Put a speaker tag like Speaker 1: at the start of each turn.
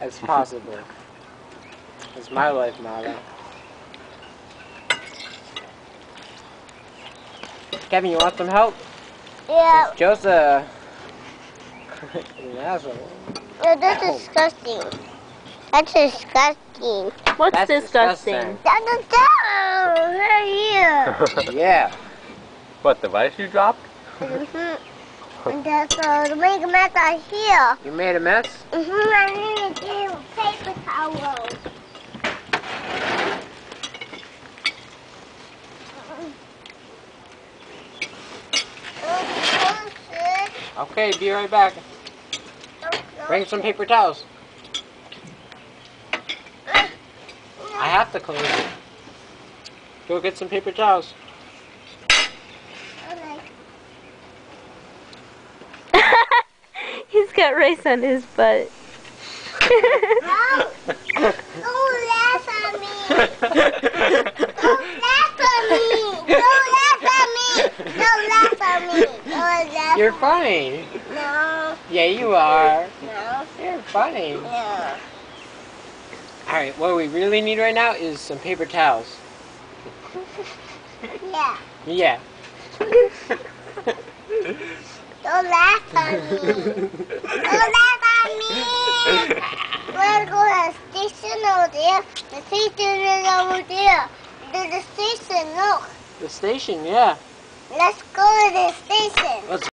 Speaker 1: as possible. It's my life motto. Kevin, you want some help?
Speaker 2: Yeah.
Speaker 1: It's Joseph. An asshole.
Speaker 2: No, that's disgusting. That's disgusting.
Speaker 3: What's
Speaker 1: That's
Speaker 3: disgusting?
Speaker 2: That's down right here.
Speaker 1: Yeah.
Speaker 4: What, the device you dropped?
Speaker 2: And that's to make a mess out here.
Speaker 1: You made a mess?
Speaker 2: I need to do paper towel.
Speaker 1: Okay, be right back. Bring some paper towels. I have to close it. Go get some paper towels.
Speaker 3: He's got rice on his butt.
Speaker 2: No! Don't laugh at me! Don't laugh at me! Don't laugh at me! Don't laugh at me! Don't laugh.
Speaker 1: You're funny.
Speaker 2: No,
Speaker 1: Yeah, you are.
Speaker 2: no,
Speaker 1: You're funny.
Speaker 2: no.
Speaker 1: Alright, what we really need right now is some paper towels.
Speaker 2: Yeah.
Speaker 1: Yeah.
Speaker 2: Don't laugh at me! Don't laugh at me! We're going to the station over there. The station is over there. There's the station, look.
Speaker 1: The station, yeah.
Speaker 2: Let's go to the station.
Speaker 1: Let's